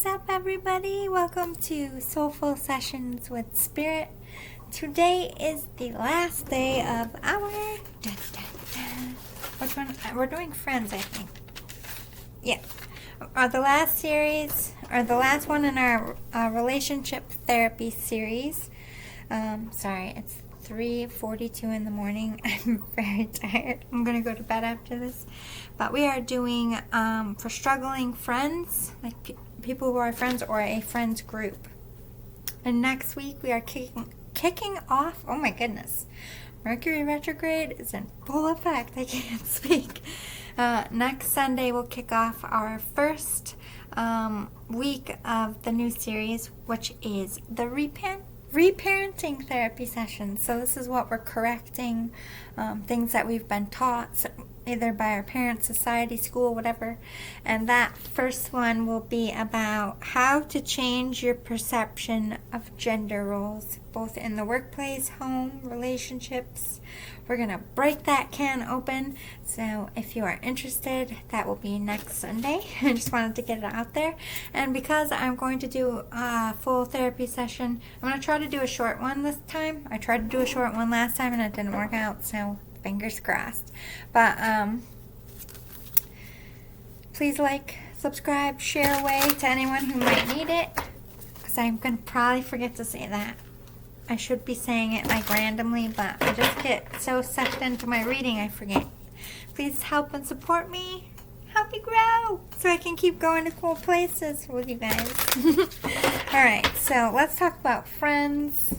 What's up, everybody? Welcome to Soulful Sessions with Spirit. Today is the last day of our... Which one? We're doing Friends, I think. Yeah. The last series, or the last one in our relationship therapy series. Sorry, it's 3:42 in the morning. I'm very tired. I'm going to go to bed after this. But we are doing for struggling friends, like people who are friends or a friends group. And next week we are kicking off, oh my goodness, Mercury retrograde is in full effect. I can't speak. Next Sunday we'll kick off our first week of the new series, which is the reparenting therapy session. So this is what we're correcting, things that we've been taught, either by our parents, society, school, whatever. And that first one will be about how to change your perception of gender roles, both in the workplace, home, relationships. We're going to break that can open. So if you are interested, that will be next Sunday. I just wanted to get it out there. And because I'm going to do a full therapy session, I'm going to try to do a short one this time. I tried to do a short one last time and it didn't work out, so fingers crossed. But please like, subscribe, share away to anyone who might need it, because I'm going to probably forget to say that. I should be saying it like randomly, but I just get so sucked into my reading I forget. Please help and support me. Help me grow so I can keep going to cool places with you guys. Alright, so let's talk about friends.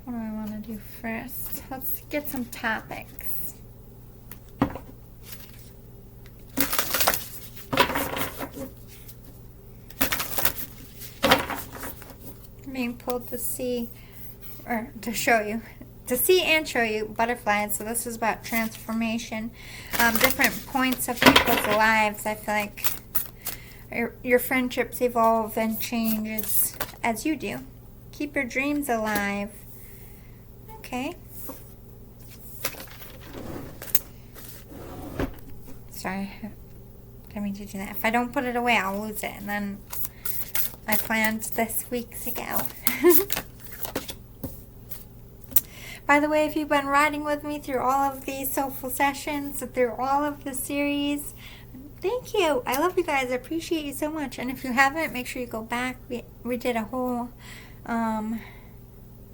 What do I want to do first? Let's get some topics. I'm being pulled to see, or to show you, to see and show you butterflies. So this is about transformation, different points of people's lives. I feel like your friendships evolve and change as you do. Keep your dreams alive. Okay. Sorry, I didn't mean to do that. If I don't put it away, I'll lose it. And then I planned this weeks ago. By the way, if you've been riding with me through all of these soulful sessions, through all of the series, thank you. I love you guys. I appreciate you so much. And if you haven't, make sure you go back. We did a whole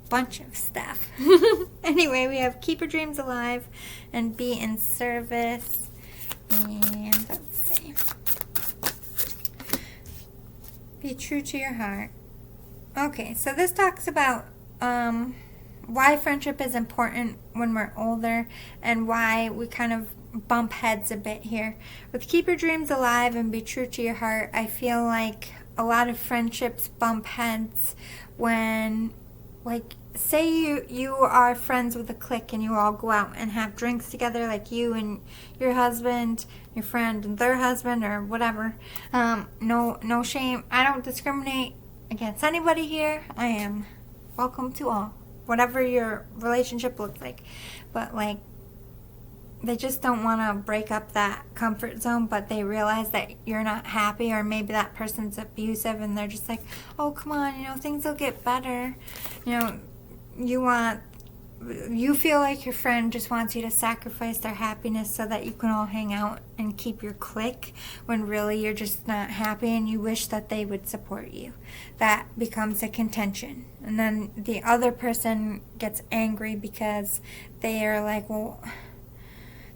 bunch of stuff. Anyway, we have keep your dreams alive and be in service. And let's see. Be true to your heart. Okay, so this talks about why friendship is important when we're older and why we kind of bump heads a bit here. With keep your dreams alive and be true to your heart, I feel like a lot of friendships bump heads when, like, say you are friends with a clique and you all go out and have drinks together, like you and your husband, your friend and their husband, or whatever. No shame. I don't discriminate against anybody here. I am welcome to all, whatever your relationship looks like. But like, they just don't want to break up that comfort zone, but they realize that you're not happy, or maybe that person's abusive and they're just like, oh, come on, things will get better. You feel like your friend just wants you to sacrifice their happiness so that you can all hang out and keep your clique, when really you're just not happy and you wish that they would support you. That becomes a contention. And then the other person gets angry because they are like, well,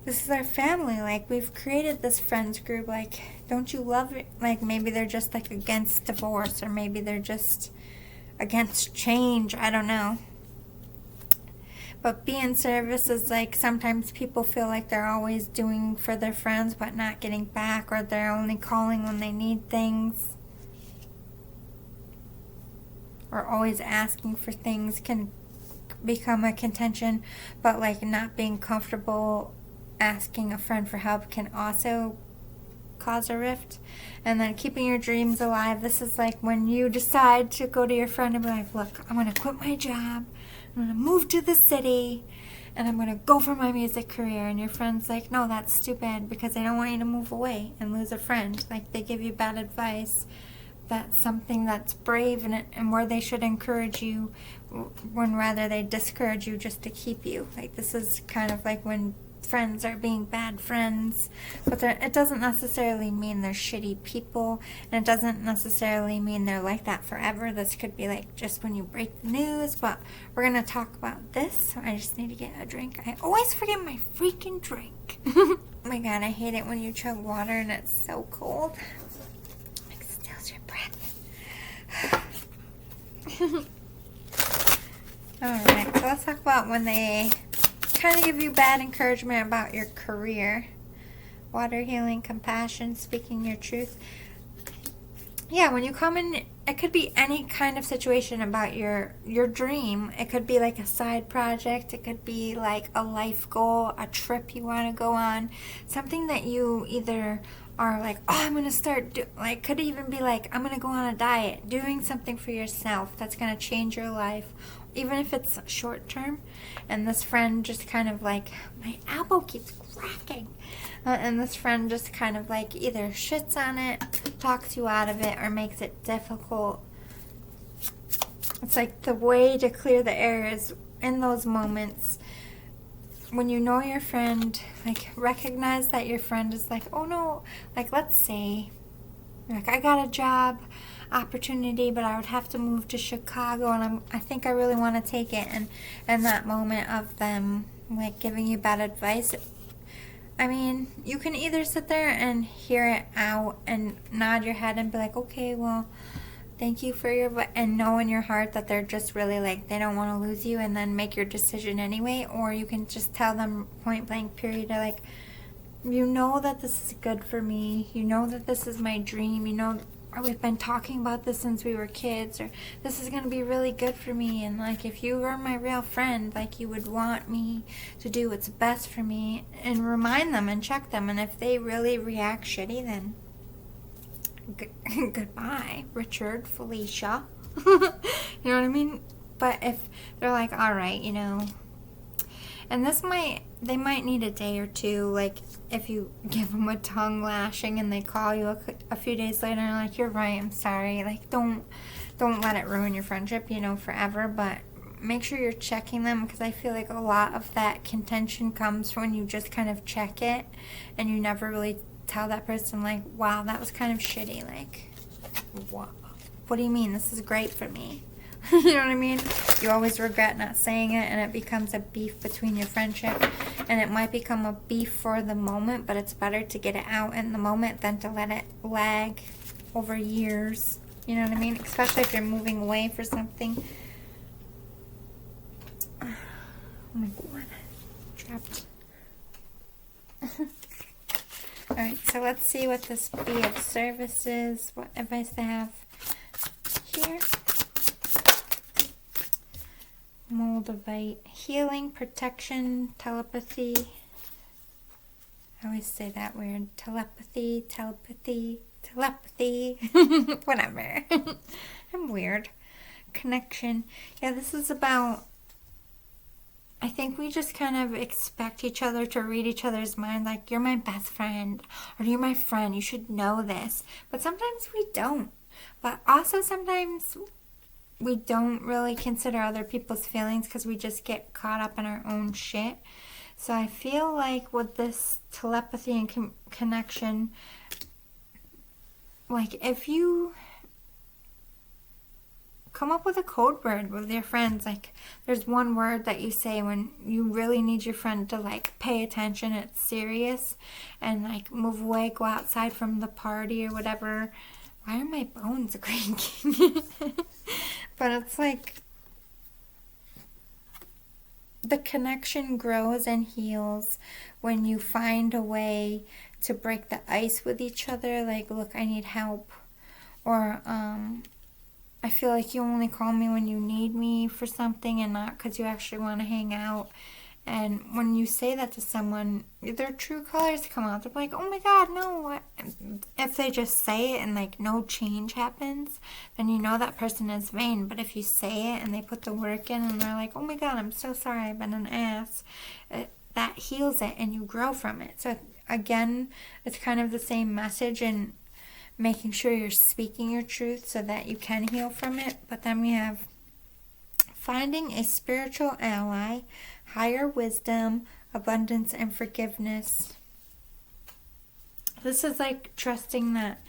this is our family. Like, we've created this friends group. Like, don't you love it? Like, maybe they're just like against divorce, or maybe they're just against change. I don't know. But be in service is like, sometimes people feel like they're always doing for their friends but not getting back, or they're only calling when they need things, or always asking for things can become a contention. But like, not being comfortable asking a friend for help can also cause a rift. And then keeping your dreams alive, this is like when you decide to go to your friend and be like, look, I'm going to quit my job, I'm going to move to the city, and I'm going to go for my music career. And your friend's like, no, that's stupid, because they don't want you to move away and lose a friend. Like, they give you bad advice. That's something that's brave, and where they should encourage you, when rather they discourage you just to keep you. Like, this is kind of like when friends are being bad friends, but it doesn't necessarily mean they're shitty people, and it doesn't necessarily mean they're like that forever. This could be like just when you break the news, but we're gonna talk about this. So I just need to get a drink. I always forget my freaking drink. Oh my god, I hate it when you chug water and it's so cold. Like, steals your breath. Alright, so let's talk about when they kind of give you bad encouragement about your career. Water healing, compassion, speaking your truth. Yeah, when you come in, it could be any kind of situation about your dream. It could be like a side project. It could be like a life goal, a trip you want to go on. Something that you either are like, oh, I'm going to start, like, could even be like, I'm going to go on a diet. Doing something for yourself that's going to change your life, even if it's short term. And this friend just kind of like, my elbow keeps cracking. And this friend just kind of like either shits on it, talks you out of it, or makes it difficult. It's like the way to clear the air is in those moments when you know your friend, like, recognize that your friend is like, oh no, like, let's say, like, I got a job opportunity, but I would have to move to Chicago, and I think I really want to take it. And in that moment of them, like, giving you bad advice, I mean, you can either sit there and hear it out and nod your head and be like, okay, well, thank you for and know in your heart that they're just really like, they don't want to lose you, and then make your decision anyway. Or you can just tell them point blank period, like, you know that this is good for me, you know that this is my dream, you know, or we've been talking about this since we were kids, or this is going to be really good for me, and like, if you were my real friend, like, you would want me to do what's best for me. And remind them and check them, and if they really react shitty, then goodbye, Richard, Felicia. You know what I mean? But if they're like, alright, you know, and they might need a day or two, like, if you give them a tongue lashing and they call you a few days later and like, you're right, I'm sorry, like, don't let it ruin your friendship, you know, forever. But make sure you're checking them, because I feel like a lot of that contention comes when you just kind of check it and you never really tell that person, like, wow, that was kind of shitty, like, what do you mean, this is great for me? You know what I mean? You always regret not saying it, and it becomes a beef between your friendship. And it might become a beef for the moment, but it's better to get it out in the moment than to let it lag over years. You know what I mean? Especially if you're moving away for something. Oh my god. Trapped. Alright, so let's see what this Be of Service is, what advice they have here. Moldavite, healing, protection, telepathy. I always say that weird. Telepathy. Whatever. I'm weird. Connection. Yeah, this is about, I think we just kind of expect each other to read each other's mind, like, you're my best friend, or you're my friend, you should know this. But sometimes we don't. But also sometimes we don't really consider other people's feelings because we just get caught up in our own shit. So I feel like with this telepathy and connection, like, if you come up with a code word with your friends, like, there's one word that you say when you really need your friend to, like, pay attention, it's serious, and, like, move away, go outside from the party or whatever. Why are my bones creaking? But it's like, the connection grows and heals when you find a way to break the ice with each other. Like, look, I need help. Or, I feel like you only call me when you need me for something and not because you actually want to hang out. And when you say that to someone, their true colors come out. They're like, oh my God, no. What? If they just say it and like no change happens, then you know that person is vain. But if you say it and they put the work in and they're like, oh my God, I'm so sorry, I've been an ass, that heals it and you grow from it. So again, it's kind of the same message, and making sure you're speaking your truth so that you can heal from it. But then we have finding a spiritual ally, higher wisdom, abundance, and forgiveness. This is like trusting that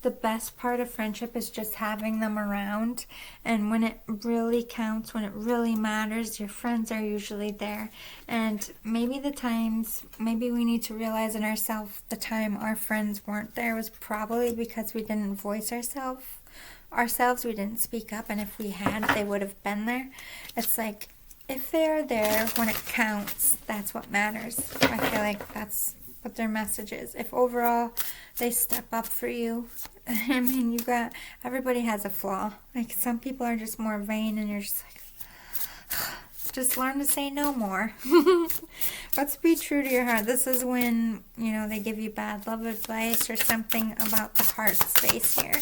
the best part of friendship is just having them around. And when it really counts, when it really matters, your friends are usually there. And maybe we need to realize in ourselves the time our friends weren't there was probably because we didn't voice ourselves, we didn't speak up. And if we had, they would have been there. It's like, if they're there when it counts, that's what matters. I feel like that's what their message is. If overall they step up for you, I mean, everybody has a flaw. Like, some people are just more vain, and you're just like, just learn to say no more. Let's be true to your heart. This is when, they give you bad love advice or something about the heart space here.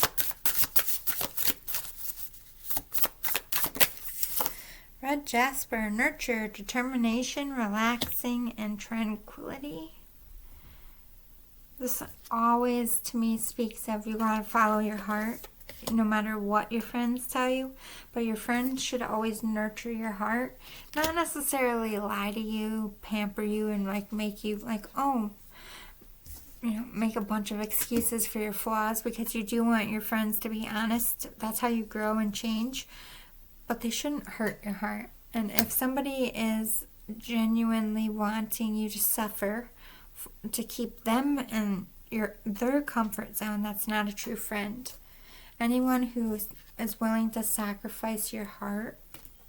Red jasper, nurture, determination, relaxing, and tranquility. This always, to me, speaks of you gotta follow your heart, no matter what your friends tell you. But your friends should always nurture your heart, not necessarily lie to you, pamper you, and make you make a bunch of excuses for your flaws, because you do want your friends to be honest. That's how you grow and change. But they shouldn't hurt your heart. And if somebody is genuinely wanting you to suffer to keep them in their comfort zone, that's not a true friend. Anyone who is willing to sacrifice your heart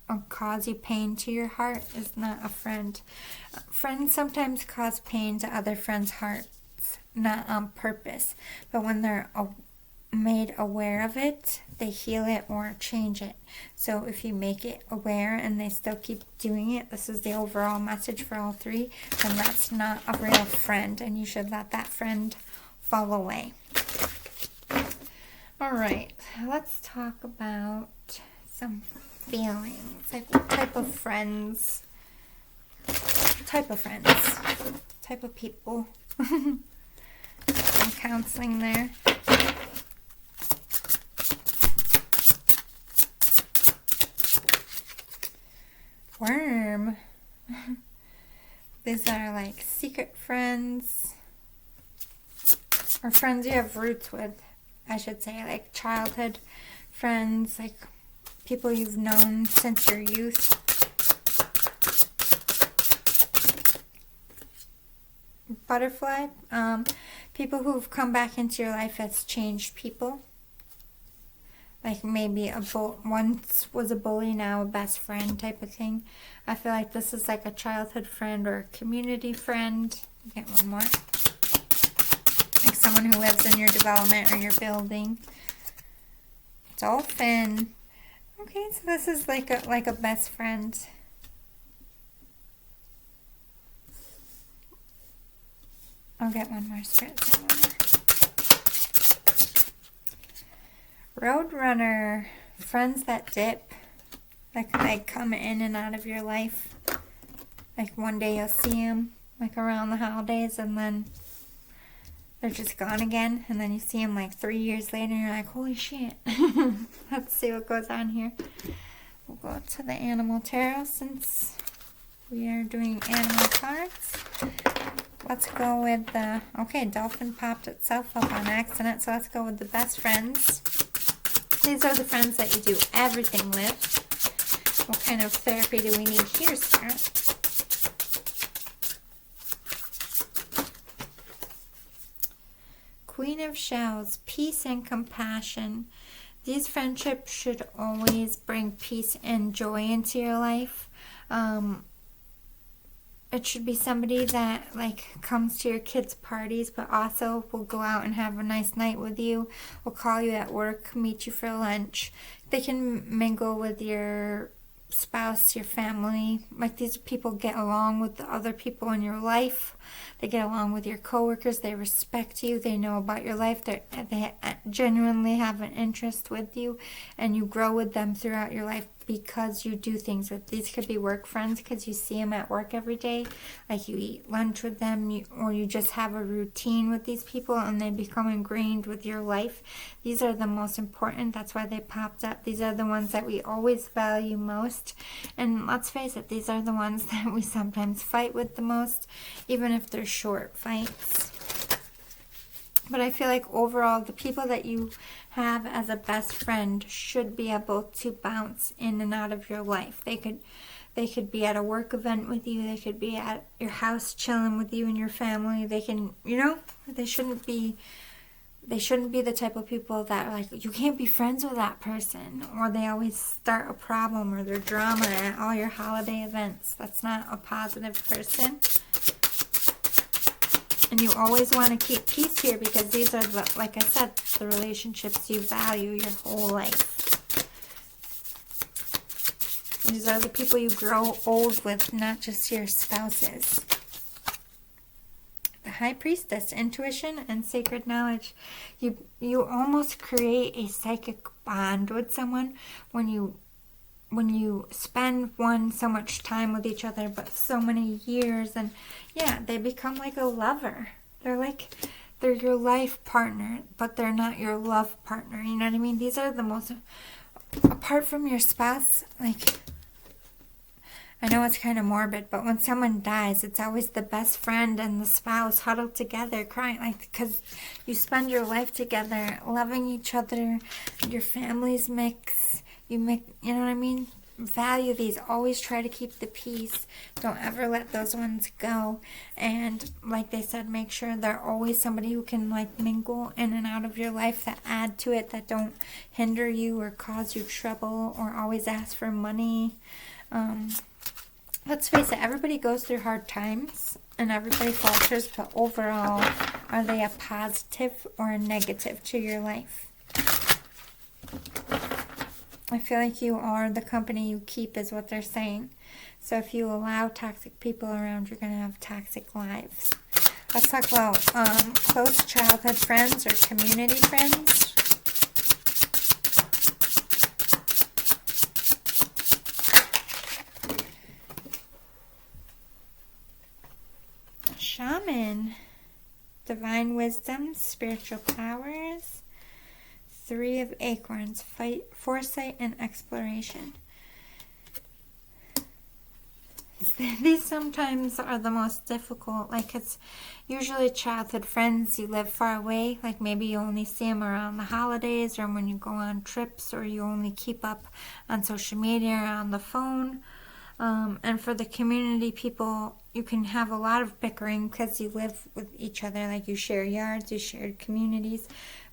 or cause you pain to your heart is not a friend. Friends sometimes cause pain to other friends' hearts, not on purpose. But when they're made aware of it, they heal it or change it. So if you make it aware and they still keep doing it, this is the overall message for all three, then that's not a real friend, and you should let that friend fall away. All right, let's talk about some feelings, like what type of friends, type of people. Some counseling there. Worm. These are like secret friends, or friends you have roots with, I should say, like childhood friends, like people you've known since your youth. Butterfly, people who've come back into your life as changed people. Like maybe once was a bully, now a best friend type of thing. I feel like this is like a childhood friend or a community friend. Get one more. Like someone who lives in your development or your building. Dolphin. Okay, so this is like a best friend. I'll get one more spirit. Roadrunner, friends that dip, like they come in and out of your life. Like one day you'll see them like around the holidays, and then they're just gone again, and then you see them like 3 years later and you're like, holy shit. Let's see what goes on here. We'll go to the animal tarot since we are doing animal cards. Let's go with the, okay, dolphin popped itself up on accident, so let's go with the best friends. These are the friends that you do everything with. What kind of therapy do we need here, Spirit? Queen of Shells, peace and compassion. These friendships should always bring peace and joy into your life. It should be somebody that comes to your kids' parties, but also will go out and have a nice night with you, will call you at work, meet you for lunch. They can mingle with your spouse, your family. Like, these people get along with the other people in your life. They get along with your coworkers. They respect you. They know about your life. They genuinely have an interest with you, and you grow with them throughout your life because you do things with. These could be work friends because you see them at work every day. Like, you eat lunch with them, or you just have a routine with these people, and they become ingrained with your life. These are the most important. That's why they popped up. These are the ones that we always value most. And let's face it, these are the ones that we sometimes fight with the most, even if they're short fights. But I feel like overall, the people that you have as a best friend should be able to bounce in and out of your life. They could be at a work event with you. They could be at your house chilling with you and your family. They can, they shouldn't be the type of people that are like, you can't be friends with that person, or they always start a problem, or they're drama at all your holiday events. That's not a positive person. And you always want to keep peace here, because these are, like I said, the relationships you value your whole life. These are the people you grow old with, not just your spouses. The High Priestess, intuition and sacred knowledge. You almost create a psychic bond with someone when you spend so much time with each other, but so many years, and yeah, they become like a lover. They're your life partner, but they're not your love partner. You know what I mean? These are the most, apart from your spouse, like, I know it's kind of morbid, but when someone dies, it's always the best friend and the spouse huddled together crying, like, because you spend your life together, loving each other, your families mix, you know what I mean? Value these. Always try to keep the peace. Don't ever let those ones go. And like they said, make sure they're always somebody who can like mingle in and out of your life, that add to it, that don't hinder you or cause you trouble or always ask for money. Let's face it, everybody goes through hard times and everybody falters, but overall, are they a positive or a negative to your life? I feel like you are the company you keep, is what they're saying. So if you allow toxic people around, you're going to have toxic lives. Let's talk about close childhood friends or community friends. Shaman, divine wisdom, spiritual powers. 3 of acorns, foresight and exploration. These sometimes are the most difficult. Like, it's usually childhood friends you live far away. Like, maybe you only see them around the holidays or when you go on trips, or you only keep up on social media or on the phone. And for the community people, you can have a lot of bickering because you live with each other. Like, you share yards, you share communities.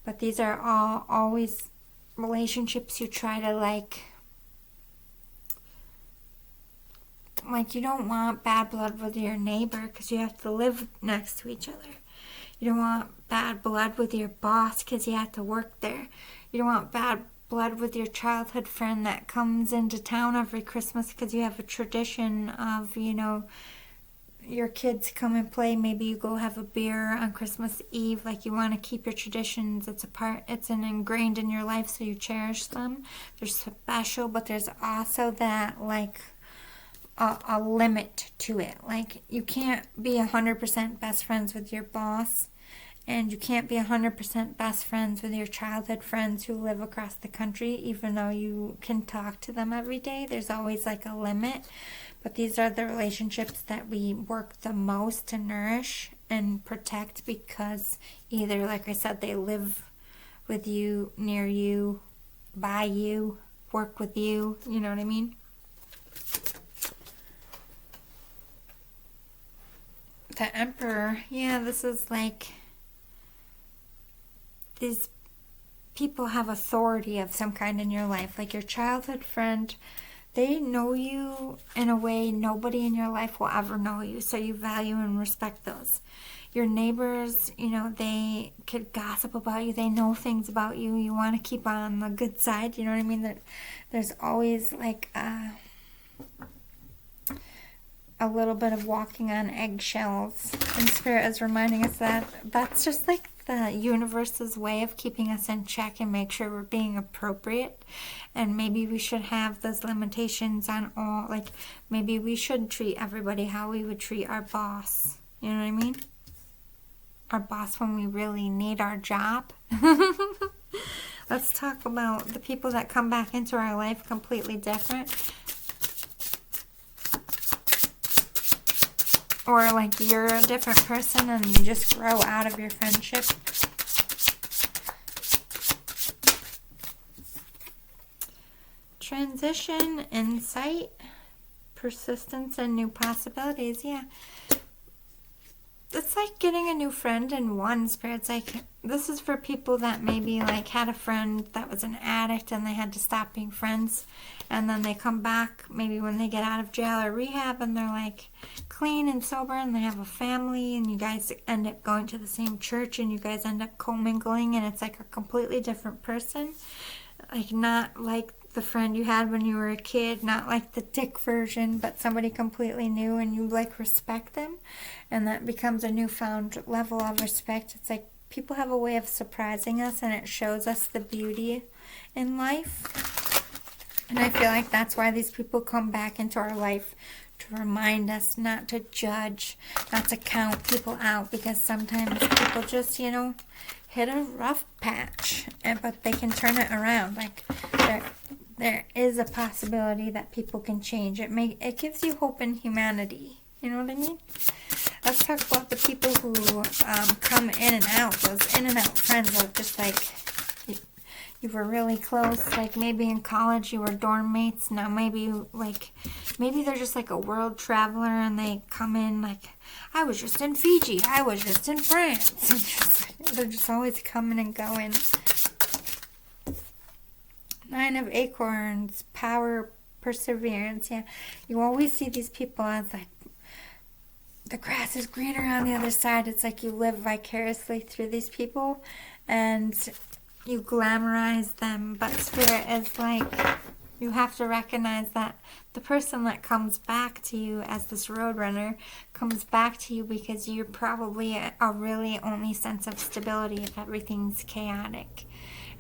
But these are all always relationships you try to like you don't want bad blood with your neighbor because you have to live next to each other. You don't want bad blood with your boss because you have to work there. You don't want bad blood with your childhood friend that comes into town every Christmas because you have a tradition of, your kids come and play. Maybe you go have a beer on Christmas Eve. Like, you want to keep your traditions. It's ingrained in your life, so you cherish them. They're special, but there's also that, like, a limit to it. Like, you can't be 100% best friends with your boss, and you can't be 100% best friends with your childhood friends who live across the country, even though you can talk to them every day. There's always, like, a limit. But these are the relationships that we work the most to nourish and protect, because either, like I said, they live with you, near you, by you, work with you. You know what I mean? The Emperor. Yeah, this is like, these people have authority of some kind in your life. Like, your childhood friend, they know you in a way nobody in your life will ever know you, so you value and respect those. Your neighbors, they could gossip about you. They know things about you. You want to keep on the good side. You know what I mean? There's always like a little bit of walking on eggshells. And Spirit is reminding us that that's just like the universe's way of keeping us in check and make sure we're being appropriate. And maybe we should have those limitations on all, like maybe we should treat everybody how we would treat our boss. You know what I mean? Our boss when we really need our job. Let's talk about the people that come back into our life completely different. Or like you're a different person and you just grow out of your friendship. Transition, insight, persistence, and new possibilities. Yeah. It's like getting a new friend in one. Spirit's like, this is for people that maybe like had a friend that was an addict and they had to stop being friends, and then they come back maybe when they get out of jail or rehab and they're like clean and sober and they have a family, and you guys end up going to the same church and you guys end up commingling, and it's like a completely different person. Like not like the friend you had when you were a kid, not like the dick version, but somebody completely new, and you like respect them, and that becomes a newfound level of respect. It's like people have a way of surprising us, and it shows us the beauty in life. And I feel like that's why these people come back into our life, to remind us not to judge, not to count people out, because sometimes people just, you know, hit a rough patch, but they can turn it around. Like there is a possibility that people can change. It gives you hope in humanity. You know what I mean? Let's talk about the people who come in and out. Those in and out friends are just like you were really close. Like maybe in college you were dorm mates. Now maybe they're just like a world traveler and they come in like, I was just in Fiji. I was just in France. And they're just always coming and going. 9 of Acorns, power, perseverance. Yeah, you always see these people as like, the grass is greener on the other side. It's like you live vicariously through these people and you glamorize them. But Spirit is like, you have to recognize that the person that comes back to you as this roadrunner comes back to you because you're probably a really only sense of stability if everything's chaotic.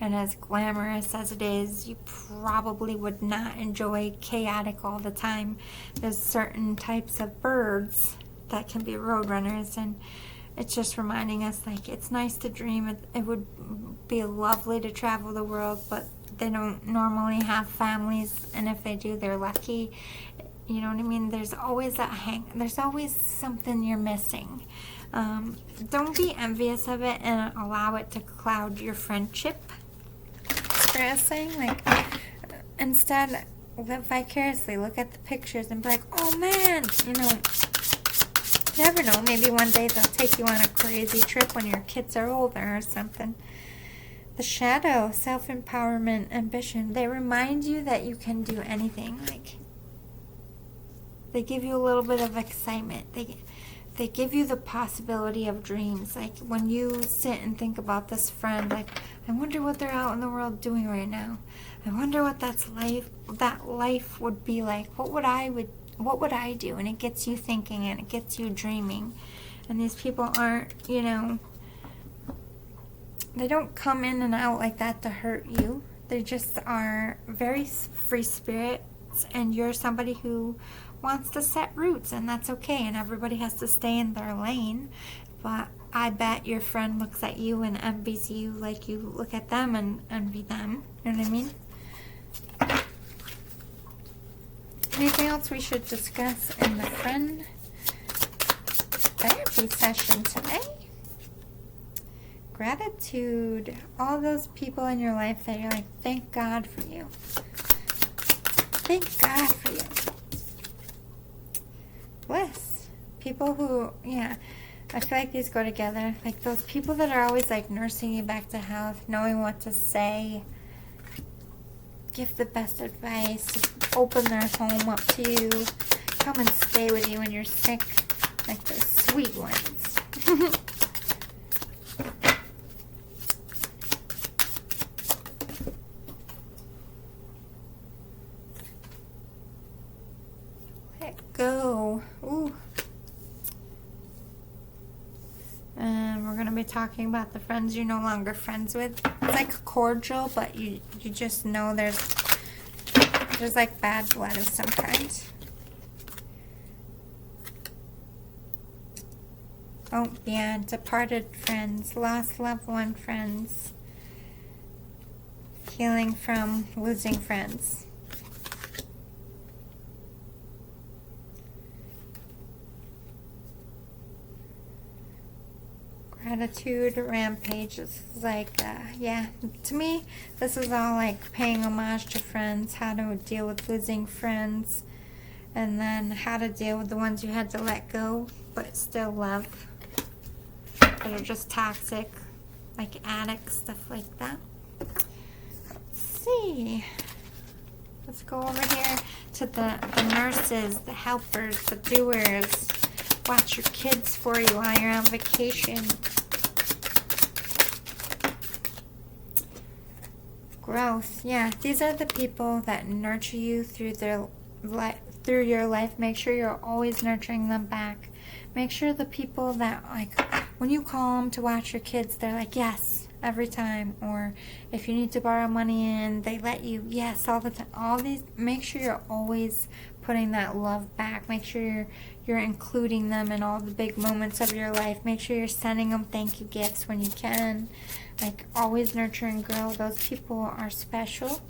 And as glamorous as it is, you probably would not enjoy chaotic all the time. There's certain types of birds that can be roadrunners, and it's just reminding us, like, it's nice to dream. It would be lovely to travel the world, but they don't normally have families, and if they do, they're lucky. You know what I mean? There's always there's always something you're missing. Don't be envious of it and allow it to cloud your friendship. Saying, like, instead live vicariously. Look at the pictures and be like, oh man, you know, never know, maybe one day they'll take you on a crazy trip when your kids are older or something. The Shadow, self-empowerment, ambition, they remind you that you can do anything. Like, they give you a little bit of excitement. They give you the possibility of dreams. Like, when you sit and think about this friend, like, I wonder what they're out in the world doing right now. I wonder what that life would be like. What would I do? And it gets you thinking and it gets you dreaming. And these people aren't, you know, they don't come in and out like that to hurt you. They just are very free spirits, and you're somebody who wants to set roots, and that's okay, and everybody has to stay in their lane. But I bet your friend looks at you and envies you like you look at them and envy them. You know what I mean? Anything else we should discuss in the friend therapy session today? Gratitude. All those people in your life that you're like, thank God for you. Thank God for you. Bliss. People who, yeah, I feel like these go together. Like those people that are always like nursing you back to health, knowing what to say, give the best advice, open their home up to you, come and stay with you when you're sick, like the sweet ones. to be talking about the friends you're no longer friends with. It's like cordial, but you just know there's like bad blood of some kind. Oh, yeah, departed friends, lost loved one friends, healing from losing friends. Gratitude rampage. This is like, yeah, to me, this is all like paying homage to friends, how to deal with losing friends, and then how to deal with the ones you had to let go, but still love, that are just toxic, like addicts, stuff like that. Let's see. Let's go over here to the nurses, the helpers, the doers. Watch your kids for you while you're on vacation. Growth. Yeah, these are the people that nurture you through through your life. Make sure you're always nurturing them back. Make sure the people that, like, when you call them to watch your kids, they're like, yes, every time. Or if you need to borrow money and they let you, yes, all the time. All these, make sure you're always putting that love back. Make sure you're including them in all the big moments of your life. Make sure you're sending them thank you gifts when you can. Like, always nurture and grow. Those people are special,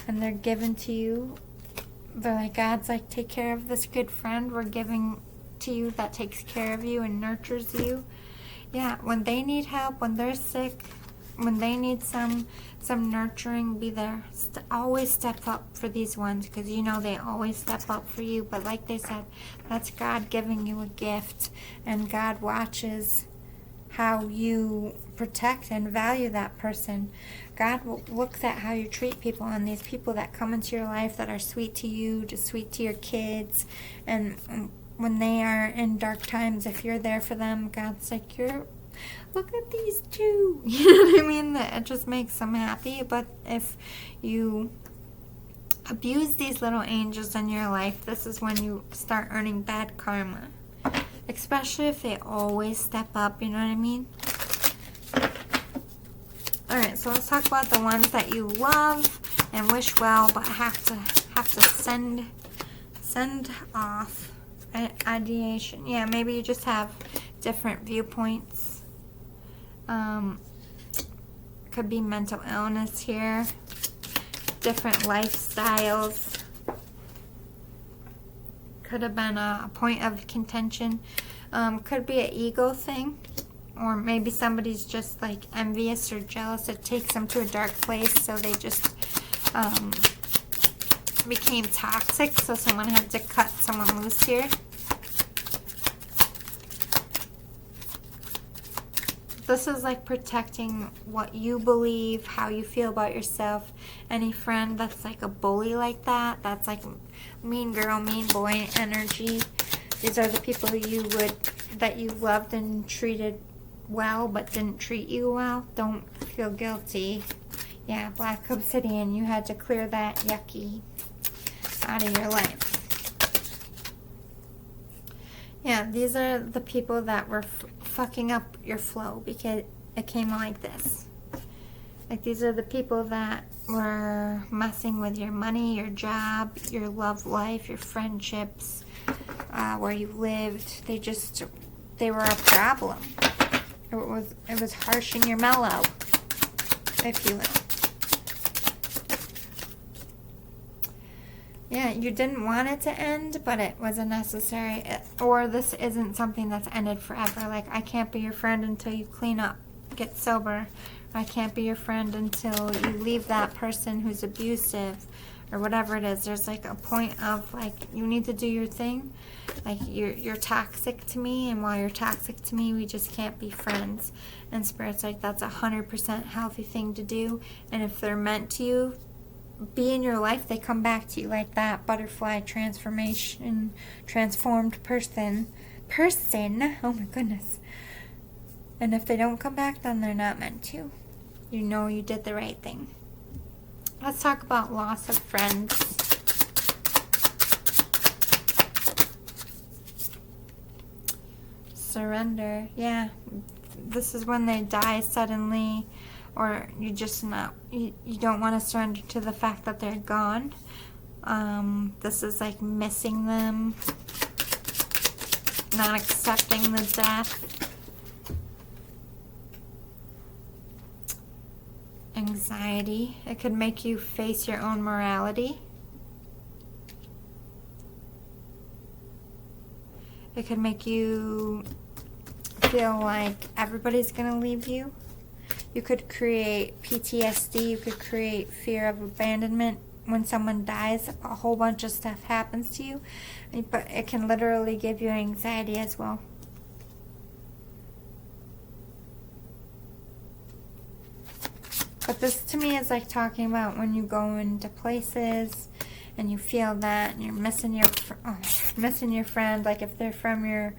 and they're given to you. They're like, God's like, take care of this good friend we're giving to you that takes care of you and nurtures you. Yeah, when they need help, when they're sick, when they need some nurturing, be there. Always step up for these ones, because you know they always step up for you. But like they said, that's God giving you a gift, and God watches how you protect and value that person. God looks at how you treat people, and these people that come into your life that are sweet to you, just sweet to your kids, and when they are in dark times, if you're there for them, God's like, look at these two. You know what I mean? It just makes them happy. But if you abuse these little angels in your life, this is when you start earning bad karma. Especially if they always step up, you know what I mean? Alright, so let's talk about the ones that you love and wish well, but have to send off. Ideation. Yeah, maybe you just have different viewpoints. Could be mental illness here. Different lifestyles. Could have been a point of contention. Could be an ego thing. Or maybe somebody's just like envious or jealous. It takes them to a dark place, so they just became toxic, so someone had to cut someone loose here. This is like protecting what you believe, how you feel about yourself. Any friend that's like a bully like that, that's like mean girl, mean boy energy. These are the people that you loved and treated well but didn't treat you well. Don't feel guilty. Yeah, Black Obsidian, you had to clear that yucky out of your life. Yeah, these are the people that were fucking up your flow, because it came like this. Like, these are the people that were messing with your money, your job, your love life, your friendships, where you lived. They were a problem. It was harshing your mellow, if you will. Yeah, you didn't want it to end, but it wasn't necessary. Or this isn't something that's ended forever. Like, I can't be your friend until you clean up, get sober. I can't be your friend until you leave that person who's abusive, or whatever it is. There's like a point of like, you need to do your thing. Like, you're toxic to me, and while you're toxic to me, we just can't be friends. And Spirit's like, that's 100% healthy thing to do. And if they're meant to be in your life, they come back to you, like that butterfly transformation, transformed person. Oh my goodness. And if they don't come back, then they're not meant to. You know you did the right thing. Let's talk about loss of friends. Surrender. Yeah, this is when they die suddenly, or you don't want to surrender to the fact that they're gone. This is like missing them, not accepting the death. Anxiety. It could make you face your own morality. It could make you feel like everybody's going to leave you. You could create PTSD. You could create fear of abandonment. When someone dies, a whole bunch of stuff happens to you. But it can literally give you anxiety as well. But this to me is like talking about when you go into places and you feel that and you're missing your friend, like if they're from your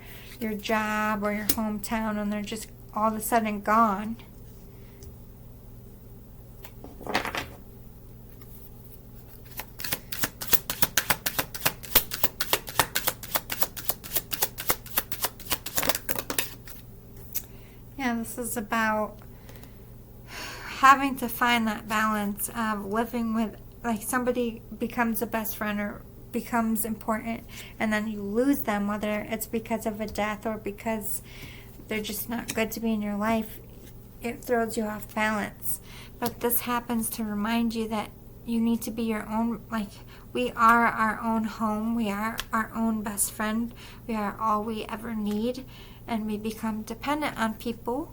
job or your hometown and they're just all of a sudden gone. Yeah, this is about having to find that balance of living with, like, somebody becomes a best friend or becomes important and then you lose them, whether it's because of a death or because they're just not good to be in your life. It throws you off balance. But this happens to remind you that you need to be your own, like, we are our own home, we are our own best friend, we are all we ever need, and we become dependent on people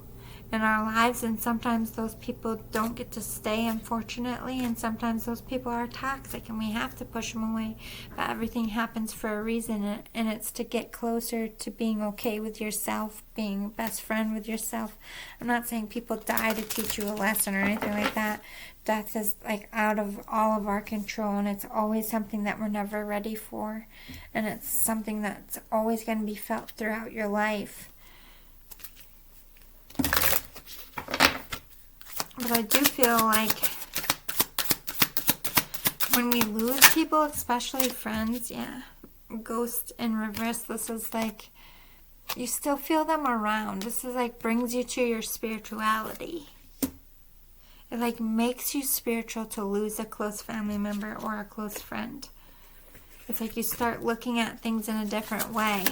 in our lives, and sometimes those people don't get to stay, unfortunately, and sometimes those people are toxic and we have to push them away. But everything happens for a reason, and it's to get closer to being okay with yourself, being best friend with yourself. I'm not saying people die to teach you a lesson or anything like that. Death is like out of all of our control, and it's always something that we're never ready for, and it's something that's always going to be felt throughout your life. But I do feel like when we lose people, especially friends, ghost in reverse, this is like, you still feel them around. This is like brings you to your spirituality. It like makes you spiritual to lose a close family member or a close friend. It's like you start looking at things in a different way.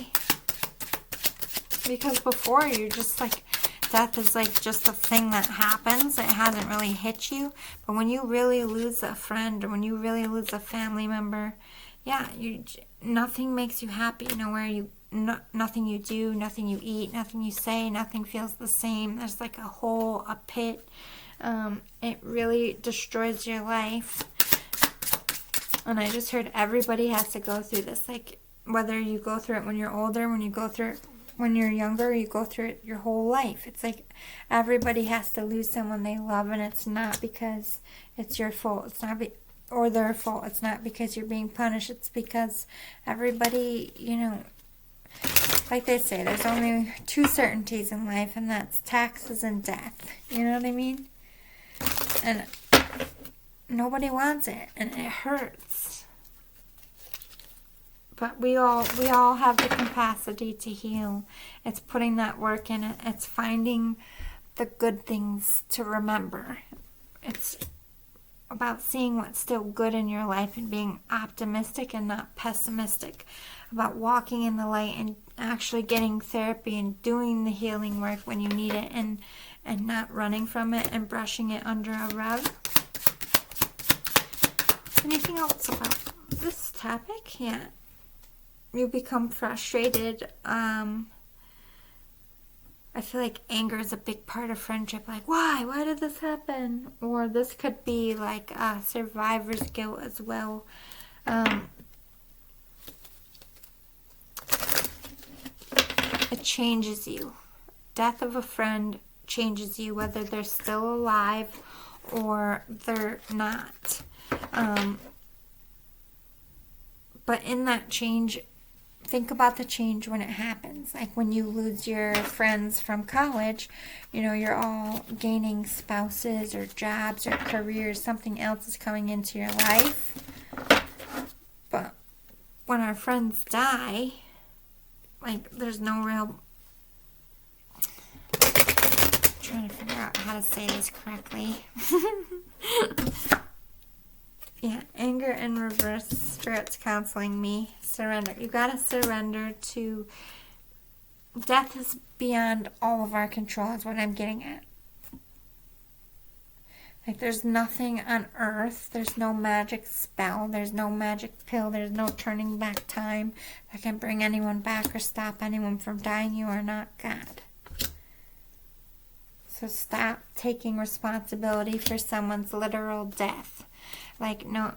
Because before you're just like, death is like just a thing that happens. It hasn't really hit you. But when you really lose a friend or when you really lose a family member, nothing makes you happy. Nothing you do, nothing you eat, nothing you say, nothing feels the same. There's like a hole, a pit. It really destroys your life. And I just heard everybody has to go through this. Like, whether you go through it when you're older, when you go through it when you're younger, you go through it your whole life. It's like everybody has to lose someone they love, and it's not because it's your fault. It's not or their fault. It's not because you're being punished. It's because everybody, like they say, there's only two certainties in life, and that's taxes and death. You know what I mean? And nobody wants it, and it hurts. But we all have the capacity to heal. It's putting that work in it. It's finding the good things to remember. It's about seeing what's still good in your life and being optimistic and not pessimistic. About walking in the light and actually getting therapy and doing the healing work when you need it, and not running from it and brushing it under a rug. Anything else about this topic? Yeah. You become frustrated. I feel like anger is a big part of friendship. Like, why? Why did this happen? Or this could be like survivor's guilt as well. It changes you. Death of a friend changes you, whether they're still alive or they're not. But in that change, think about the change when it happens. Like when you lose your friends from college, you're all gaining spouses or jobs or careers. Something else is coming into your life. But when our friends die, like there's no real... to say this correctly. Yeah, anger in reverse, Spirit's counseling me. Surrender. You got to surrender to... Death is beyond all of our control is what I'm getting at. Like, there's nothing on earth, there's no magic spell, there's no magic pill, there's no turning back time that can bring anyone back or stop anyone from dying. You are not God. So stop taking responsibility for someone's literal death. Like, no,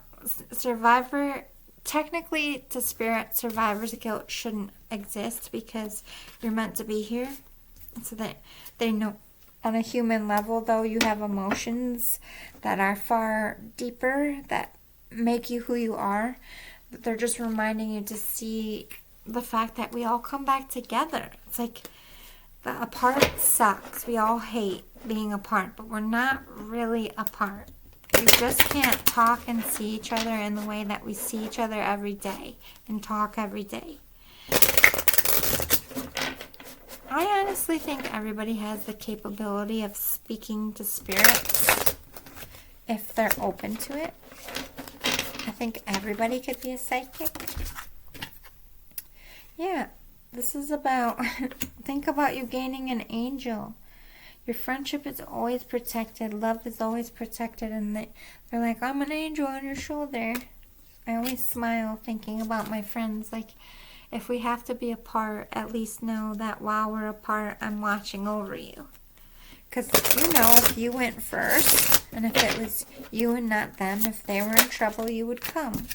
survivor, technically to Spirit, survivor's guilt shouldn't exist because you're meant to be here. So that they know. On a human level, though, you have emotions that are far deeper, that make you who you are. But they're just reminding you to see the fact that we all come back together. It's like the apart sucks. We all hate being apart, but we're not really apart. We just can't talk and see each other in the way that we see each other every day and talk every day. I honestly think everybody has the capability of speaking to spirits if they're open to it. I think everybody could be a psychic. Yeah, this is about, think about you gaining an angel. Your friendship is always protected. Love is always protected. And they're like, I'm an angel on your shoulder. I always smile thinking about my friends. Like, if we have to be apart, at least know that while we're apart, I'm watching over you. Because, you know, if you went first, and if it was you and not them, if they were in trouble, you would come.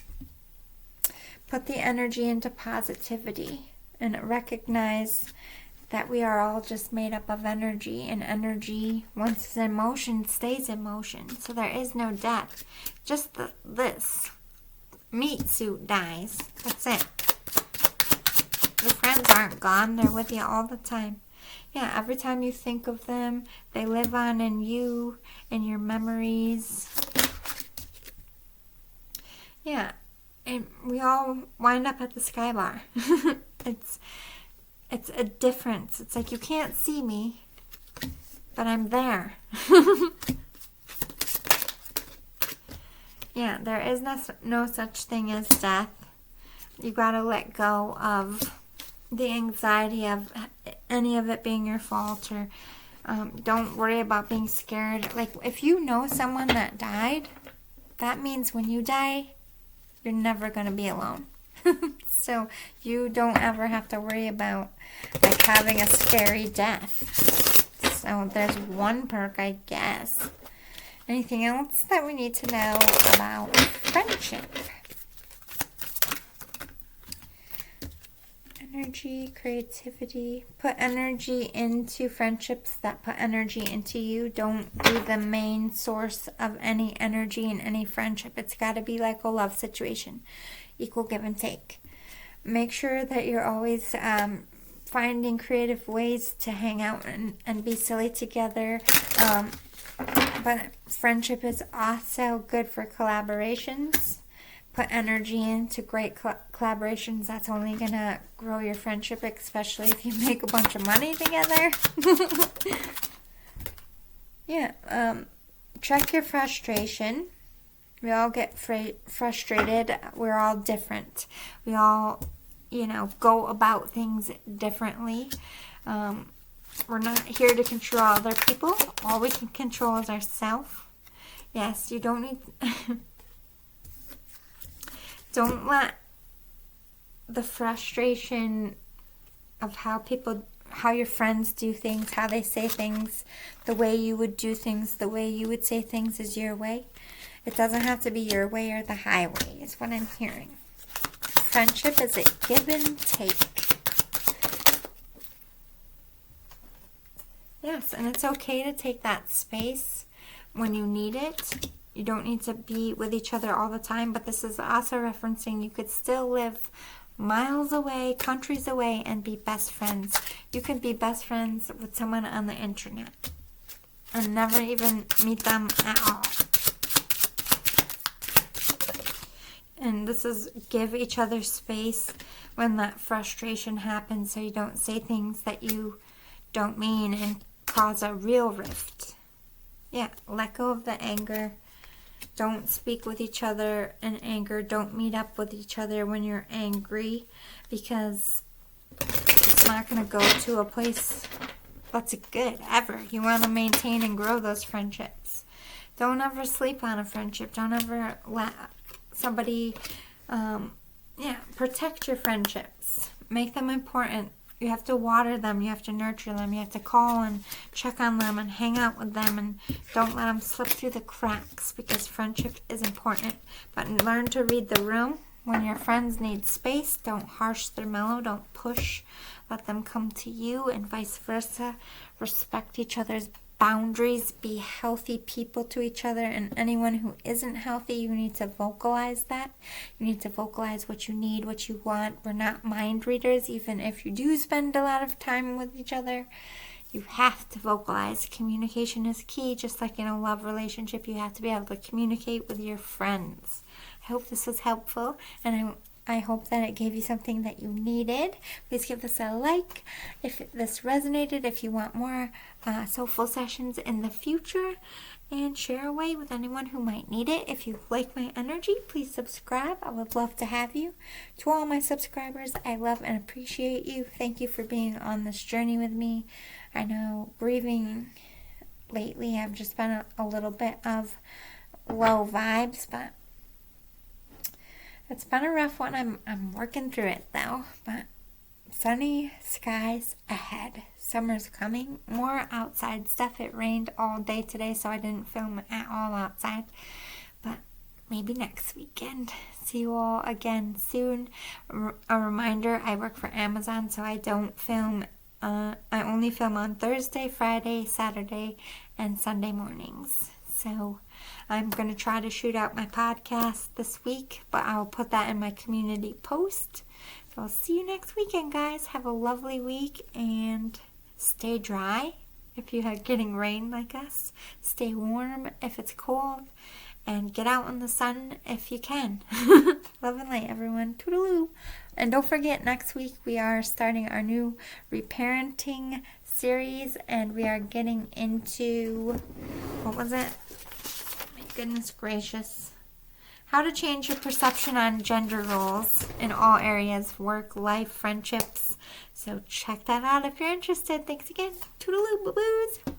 Put the energy into positivity and recognize that we are all just made up of energy, and energy, once it's in motion, stays in motion. So there is no death. Just this meat suit dies. That's it. Your friends aren't gone. They're with you all the time. Yeah, every time you think of them, they live on in you, in your memories. Yeah, and we all wind up at the Sky Bar. It's a difference. It's like you can't see me, but I'm there. Yeah, there is no such thing as death. You gotta let go of the anxiety of any of it being your fault, or don't worry about being scared. Like, if you know someone that died, that means when you die, you're never going to be alone. So you don't ever have to worry about, like, having a scary death. So there's one perk, I guess. Anything else that we need to know about friendship? Energy, creativity. Put energy into friendships that put energy into you. Don't be the main source of any energy in any friendship. It's got to be like a love situation. Equal give and take. Make sure that you're always finding creative ways to hang out and be silly together. But friendship is also good for collaborations. Put energy into great collaborations. That's only going to grow your friendship, especially if you make a bunch of money together. Yeah, check your frustration. We all get frustrated. We're all different. We all, go about things differently. We're not here to control other people. All we can control is ourselves. Yes, you don't need... Don't let the frustration of how your friends do things, how they say things, the way you would do things, the way you would say things is your way. It doesn't have to be your way or the highway, is what I'm hearing. Friendship is a give and take. Yes, and it's okay to take that space when you need it. You don't need to be with each other all the time, but this is also referencing you could still live miles away, countries away, and be best friends. You can be best friends with someone on the internet and never even meet them at all. And this is give each other space when that frustration happens, so you don't say things that you don't mean and cause a real rift. Yeah, let go of the anger. Don't speak with each other in anger. Don't meet up with each other when you're angry, because it's not going to go to a place that's good ever. You want to maintain and grow those friendships. Don't ever sleep on a friendship. Don't ever let somebody, protect your friendships. Make them important. You have to water them. You have to nurture them. You have to call and check on them and hang out with them, and don't let them slip through the cracks, because friendship is important. But learn to read the room. When your friends need space, don't harsh their mellow. Don't push. Let them come to you, and vice versa. Respect each other's boundaries. Be healthy people to each other, and anyone who isn't healthy, you need to vocalize that. You need to vocalize what you need, what you want. We're not mind readers, even if you do spend a lot of time with each other. You have to vocalize. Communication is key. Just like in a love relationship, you have to be able to communicate with your friends. I hope this was helpful, and I hope that it gave you something that you needed. Please give this a like if this resonated, if you want more Soulful sessions in the future, and share away with anyone who might need it. If you like my energy, please subscribe. I would love to have you. To all my subscribers, I love and appreciate you. Thank you for being on this journey with me. I know grieving lately, I've just been a little bit of low vibes, but it's been a rough one. I'm working through it though, but sunny skies ahead. Summer's coming. More outside stuff. It rained all day today, so I didn't film at all outside, but maybe next weekend. See you all again soon. A reminder, I work for Amazon, so I don't film. I only film on Thursday, Friday, Saturday, and Sunday mornings. So I'm going to try to shoot out my podcast this week, but I'll put that in my community post. So I'll see you next weekend, guys. Have a lovely week, and stay dry if you're getting rain like us. Stay warm if it's cold, and get out in the sun if you can. Love and light, everyone. Toodaloo. And don't forget, next week we are starting our new reparenting series, and we are getting into, what was it? My goodness gracious. How to change your perception on gender roles in all areas, work, life, friendships. So check that out if you're interested. Thanks again. Toodaloo, boo-boos.